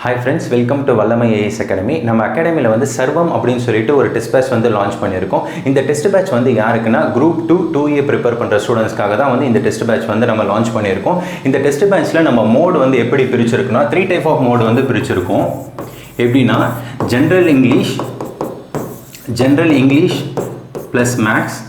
Hi friends, welcome to Vallamai AIS Academy. நம்ம அகாடமியில் வந்து சர்வம் அப்படின்னு சொல்லிட்டு ஒரு டெஸ்ட் பேட்ச் வந்து லான்ச் பண்ணியிருக்கோம். இந்த டெஸ்ட் பேட்ச் வந்து யாருக்குன்னா குரூப் 2A ப்ரிப்பேர் பண்ணுற ஸ்டூடெண்ட்ஸ்க்காக தான் வந்து இந்த டெஸ்ட் பேட்ச் வந்து நம்ம லான்ச் பண்ணியிருக்கோம். இந்த டெஸ்ட் பேட்ச்சில் நம்ம மோடு வந்து எப்படி பிரிச்சிருக்குன்னா 3 டைப் ஆஃப் மோடு வந்து பிரிச்சிருக்கோம். எப்படின்னா general English plus maths,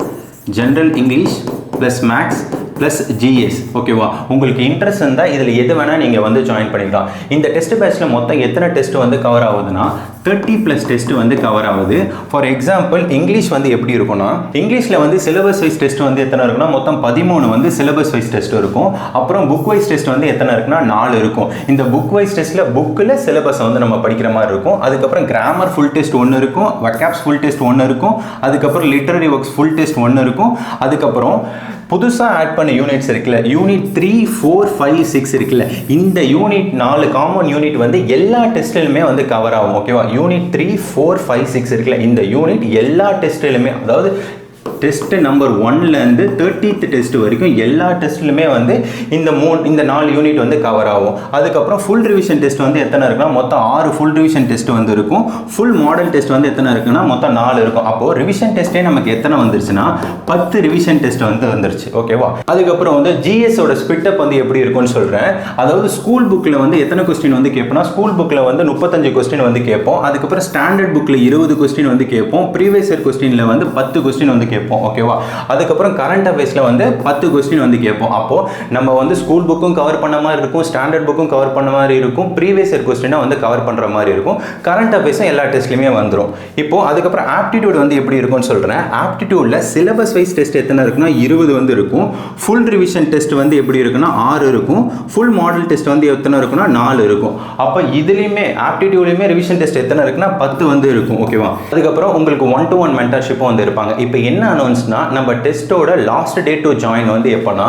general English plus maths plus GS. ஓகேவா? உங்களுக்கு இன்ட்ரெஸ்ட் இருந்தால் இதில் எது வேணால் நீங்கள் வந்து ஜாயின் பண்ணிக்கலாம். இந்த டெஸ்ட் பேட்ச்சில் மொத்தம் எத்தனை டெஸ்ட் வந்து கவர் ஆகுதுன்னா 30+ டெஸ்ட் வந்து கவர் ஆகுது. ஃபார் எக்ஸாம்பிள் இங்கிலீஷ் வந்து எப்படி இருக்கும்னா, இங்கிலீஷில் வந்து சிலபஸ் வைஸ் டெஸ்ட் வந்து எத்தனை இருக்குன்னா மொத்தம் 13 வந்து சிலபஸ் வைஸ் டெஸ்ட் இருக்கும். அப்புறம் புக் வைஸ் டெஸ்ட் வந்து எத்தனை இருக்குன்னா 4 இருக்கும். இந்த புக் வைஸ் டெஸ்ட்டில் புக்கில் சிலபஸை வந்து நம்ம படிக்கிற மாதிரி இருக்கும். அதுக்கப்புறம் கிராமர் ஃபுல் டெஸ்ட் ஒன்று இருக்கும், வொக்காப்ஸ் ஃபுல் டெஸ்ட் ஒன்று இருக்கும், அதுக்கப்புறம் லிட்டரரி ஒர்க்ஸ் ஃபுல் டெஸ்ட் ஒன்று இருக்கும். அதுக்கப்புறம் புதுசாக ஆட் பண்ண யூனிட்ஸ் இருக்குல்ல, யூனிட் 3, 4, 5, 6 இருக்குல்ல, இந்த யூனிட் 4 காமன் யூனிட் வந்து எல்லா டெஸ்ட்டிலுமே வந்து கவர் ஆகும். ஓகேவா? யூனிட் 3, 4, 5, 6 இருக்குல்ல, இந்த யூனிட் எல்லா டெஸ்ட்டிலுமே, அதாவது டெஸ்ட் நம்பர் 1லேருந்து 30th டெஸ்ட் வரைக்கும் எல்லா டெஸ்ட்லையுமே வந்து இந்த 4 யூனிட் வந்து கவர் ஆகும். அதுக்கப்புறம் ஃபுல் ரிவிஷன் டெஸ்ட் வந்து எத்தனை இருக்குன்னா மொத்தம் 6 ஃபுல் ரிவிஷன் டெஸ்ட் வந்து இருக்கும். ஃபுல் மாடல் டெஸ்ட் வந்து எத்தனை இருக்குன்னா மொத்தம் 4 இருக்கும். அப்போது ரிவிஷன் டெஸ்ட்டே நமக்கு எத்தனை வந்துருச்சுன்னா 10 ரிவிஷன் டெஸ்ட் வந்து வந்துருச்சு. ஓகேவா? அதுக்கப்புறம் வந்து ஜிஎஸோட ஸ்பிட்டப் வந்து எப்படி இருக்கும்னு சொல்கிறேன். அதாவது ஸ்கூல் புக்கில் வந்து எத்தனை கொஸ்டின் வந்து கேட்போம்னா, ஸ்கூல் புக்கில் வந்து 35 கொஸ்டின் வந்து கேட்போம். அதுக்கப்புறம் ஸ்டாண்டர்ட் புக்கில் 20 கொஸ்டின் வந்து கேட்போம். ப்ரீவியஸ் இயர் கொஸ்டினில் வந்து 10 கொஸ்டின் வந்து கேட்போம். ஓகேவா? அதுக்கப்புறம் கரண்ட் அஃபேர்ஸ்ல வந்து 10 கொஸ்டின் வந்து கேட்போம். அப்போ நம்ம வந்து ஸ்கூல் புக்கும் கவர் பண்ண மாதிரி இருக்கும், ஸ்டாண்டர்ட் புக்கும் கவர் பண்ண மாதிரி இருக்கும், ப்ரீவியஸ் இயர் கொஸ்டினை வந்து கவர் பண்ற மாதிரி இருக்கும். கரண்ட் அஃபேர்ஸும் எல்லா டெஸ்ட்லையுமே வந்துடும். இப்போ அதுக்கப்புறம் ஆப்டிடியூட் வந்து எப்படி இருக்கும்னு சொல்றேன். ஆப்டிடியூட்ல சிலபஸ் வைஸ் டெஸ்ட் எத்தனை இருக்குன்னா 20 வந்து இருக்கும். ஃபுல் ரிவிஷன் டெஸ்ட் வந்து எப்படி இருக்குன்னா 6 இருக்கும். ஃபுல் மாடல் டெஸ்ட் வந்து எத்தனை இருக்குன்னா 4 இருக்கும். அப்போ இதுலையுமே ஆப்டிடியூட்லையுமே ரிவிஷன் டெஸ்ட் எத்தனை இருக்குன்னா 10 வந்து இருக்கும். ஓகேவா? அதுக்கப்புறம் உங்களுக்கு 1-to-1 மென்டர்ஷிப்பும் வந்து இருப்பாங்க. இப்போ என்ன அனௌன்ஸ்னா, நம்ம டெஸ்டோட லாஸ்ட் டேட் டு ஜாயின் வந்து எப்போனா,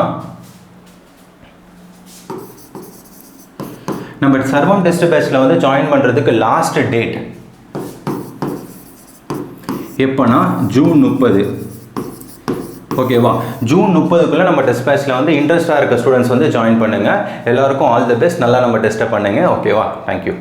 நம்ம சர்வம் டெஸ்ட் பேட்ச்ல வந்து ஜாயின் பண்றதுக்கு லாஸ்ட் டேட் எப்போனா ஜூன் 30. ஓகேவா? ஜூன் 30க்குள்ள நம்ம டெஸ்ட் பேட்ச்ல வந்து இன்ட்ரெஸ்டா இருக்க ஸ்டூடெண்ட்ஸ் வந்து ஜாயின் பண்ணுங்க. எல்லாருக்கும் ஆல் தி பெஸ்ட். நல்லா நம்ம டெஸ்ட்டை பண்ணுங்க. ஓகேவா? தேங்க்யூ.